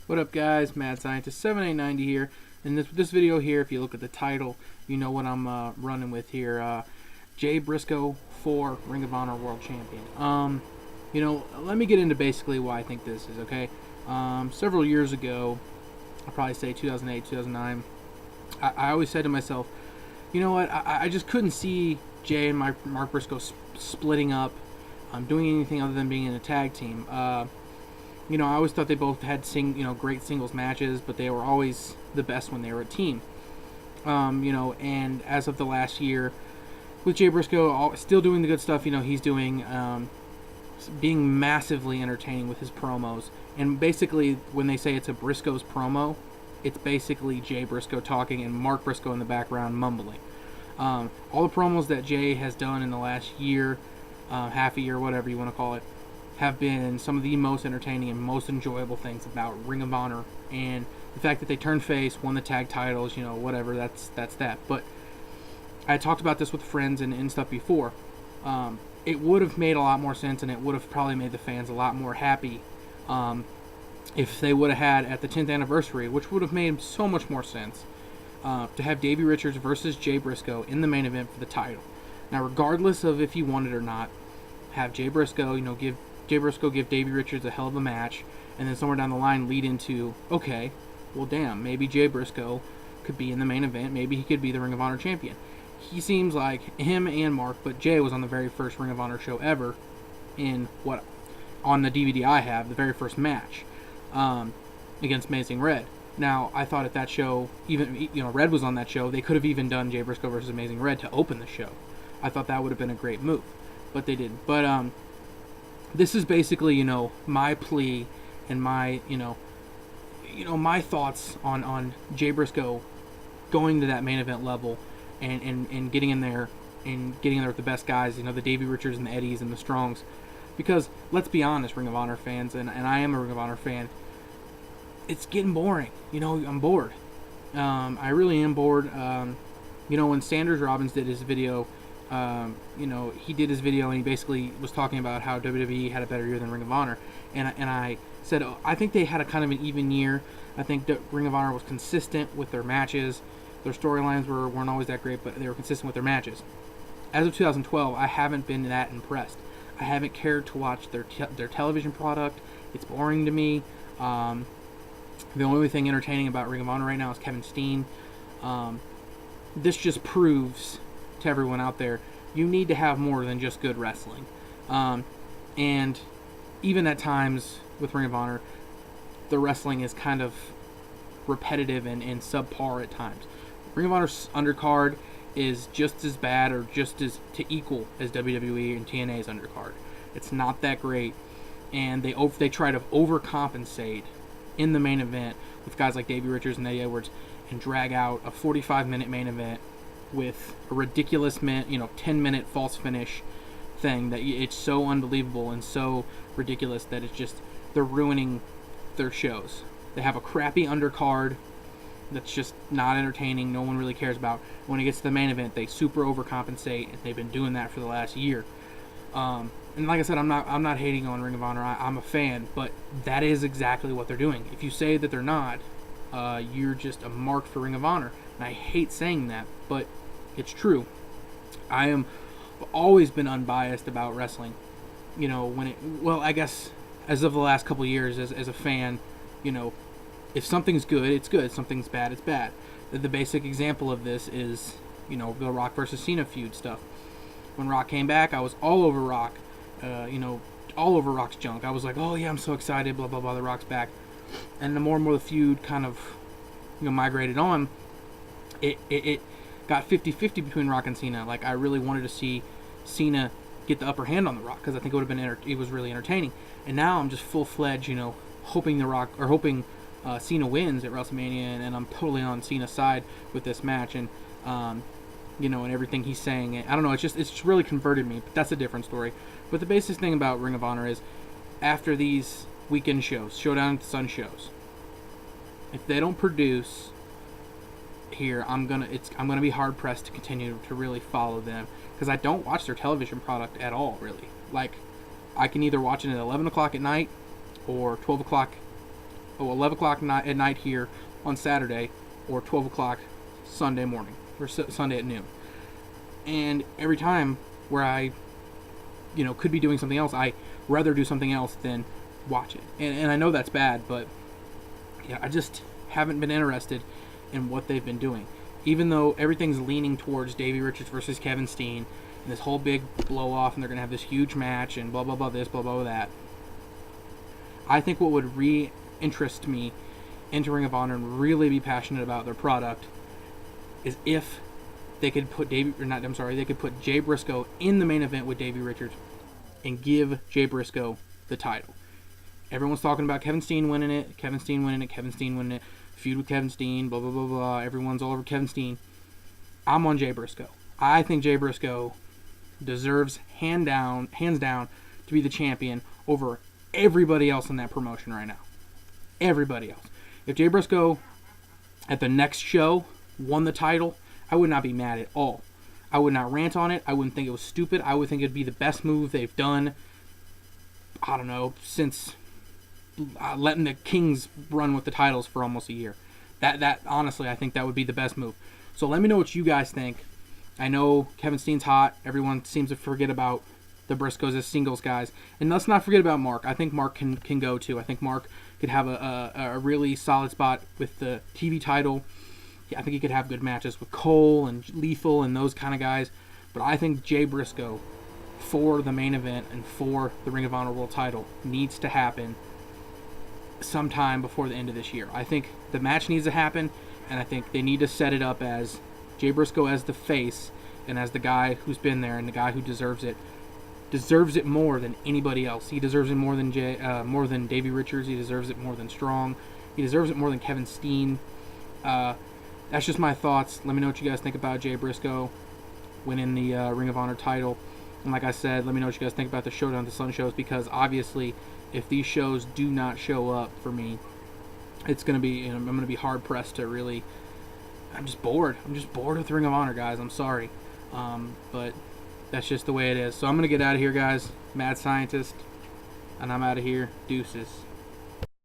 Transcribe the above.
What up, guys? Mad Scientist 7890 here. In this video here, if you look at the title, you know what I'm running with here. Jay Briscoe for Ring of Honor World Champion. Let me get into basically why I think this is, okay? Several years ago, I'll probably say 2008, 2009, I always said to myself, you know what, I just couldn't see Jay and Mark Briscoe splitting up, doing anything other than being in a tag team. I always thought they both had great singles matches, but they were always the best when they were a team. And as of the last year, with Jay Briscoe still doing the good stuff, he's doing, being massively entertaining with his promos. And basically, when they say it's a Briscoe's promo, it's basically Jay Briscoe talking and Mark Briscoe in the background mumbling. All the promos that Jay has done in the last year, half a year, whatever you want to call it, have been some of the most entertaining and most enjoyable things about Ring of Honor. And the fact that they turned face, won the tag titles, whatever, that's that. But I talked about this with friends and stuff before. It would have made a lot more sense, and it would have probably made the fans a lot more happy if they would have had at the 10th anniversary, which would have made so much more sense, to have Davey Richards versus Jay Briscoe in the main event for the title. Now, regardless of if you want it or not, have Jay Briscoe, give Davey Richards a hell of a match, and then somewhere down the line lead into, okay, well, damn, maybe Jay Briscoe could be in the main event. Maybe he could be the Ring of Honor champion. He seems like him and Mark, but Jay was on the very first Ring of Honor show ever on the DVD I have, the very first match against Amazing Red. Now, I thought at that show, even, Red was on that show, they could have even done Jay Briscoe versus Amazing Red to open the show. I thought that would have been a great move, but they didn't. But, this is basically, my plea and my, my thoughts on Jay Briscoe going to that main event level and getting in there with the best guys, the Davey Richards and the Eddies and the Strongs. Because, let's be honest, Ring of Honor fans, and I am a Ring of Honor fan, it's getting boring. I'm bored. I really am bored. When Sanders Robbins did his video, he did his video and he basically was talking about how WWE had a better year than Ring of Honor, and I said, I think they had a kind of an even year. I think that Ring of Honor was consistent with their matches. Their storylines weren't always that great, but they were consistent with their matches. As of 2012, I haven't been that impressed. I haven't cared to watch their television product. It's boring to me. The only thing entertaining about Ring of Honor right now is Kevin Steen. This just proves to everyone out there, you need to have more than just good wrestling. And even at times with Ring of Honor, the wrestling is kind of repetitive and subpar at times. Ring of Honor's undercard is just as bad or just as to equal as WWE and TNA's undercard. It's not that great, and they try to overcompensate in the main event with guys like Davey Richards and Eddie Edwards and drag out a 45-minute main event with a ridiculous 10-minute false finish thing that it's so unbelievable and so ridiculous that it's just, they're ruining their shows. They have a crappy undercard that's just not entertaining, no one really cares about. When it gets to the main event, they super overcompensate, and they've been doing that for the last year. And like I said, I'm not hating on Ring of Honor. I'm a fan, but that is exactly what they're doing. If you say that they're not, you're just a mark for Ring of Honor. And I hate saying that, but it's true. I've always been unbiased about wrestling. I guess as of the last couple of years as a fan, if something's good, it's good. If something's bad, it's bad. The basic example of this is, the Rock versus Cena feud stuff. When Rock came back, I was all over Rock, all over Rock's junk. I was like, oh yeah, I'm so excited, blah, blah, blah, the Rock's back. And the more and more the feud kind of, migrated on, it got 50-50 between Rock and Cena. Like, I really wanted to see Cena get the upper hand on the Rock, because I think it would have been, it was really entertaining. And now I'm just full-fledged, hoping Cena wins at WrestleMania, and I'm totally on Cena's side with this match, and and everything he's saying. I don't know, it's really converted me, but that's a different story. But the basic thing about Ring of Honor is, after these weekend shows, Showdown at the Sun shows, if they don't produce here, I'm gonna be hard pressed to continue to really follow them, because I don't watch their television product at all, really. Like, I can either watch it at 11 o'clock at night or 12 o'clock 11 o'clock at night here on Saturday, or 12 o'clock Sunday morning, or Sunday at noon. And every time where I, could be doing something else, I rather do something else than watch it. And I know that's bad, but I just haven't been interested in what they've been doing. Even though everything's leaning towards Davey Richards versus Kevin Steen, and this whole big blow off, and they're going to have this huge match, and blah, blah, blah, this, blah, blah, that. I think what would re-interest me into Ring of Honor and really be passionate about their product is if they could put they could put Jay Briscoe in the main event with Davey Richards and give Jay Briscoe the title. Everyone's talking about Kevin Steen winning it, feud with Kevin Steen, blah, blah, blah, blah. Everyone's all over Kevin Steen. I'm on Jay Briscoe. I think Jay Briscoe deserves, hands down, to be the champion over everybody else in that promotion right now. Everybody else. If Jay Briscoe at the next show won the title, I would not be mad at all. I would not rant on it. I wouldn't think it was stupid. I would think it'd be the best move they've done, I don't know, since letting the Kings run with the titles for almost a year. That honestly, I think that would be the best move. So let me know what you guys think. I know Kevin Steen's hot. Everyone seems to forget about the Briscoes as singles guys. And let's not forget about Mark. I think Mark can go too. I think Mark could have a really solid spot with the TV title. I think he could have good matches with Cole and Lethal and those kind of guys. But I think Jay Briscoe, for the main event and for the Ring of Honor World title, needs to happen sometime before the end of this year. I think the match needs to happen, and I think they need to set it up as Jay Briscoe as the face and as the guy who's been there and the guy who deserves it more than anybody else. He deserves it more than Davey Richards. He deserves it more than Strong. He deserves it more than Kevin Steen. That's just my thoughts. Let me know what you guys think about Jay Briscoe winning the Ring of Honor title. And like I said, let me know what you guys think about the Showdown of the Sun shows, because obviously if these shows do not show up for me, it's going to be, I'm going to be hard pressed to really, I'm just bored with Ring of Honor, guys. I'm sorry. But that's just the way it is. So I'm going to get out of here, guys. Mad Scientist. And I'm out of here. Deuces.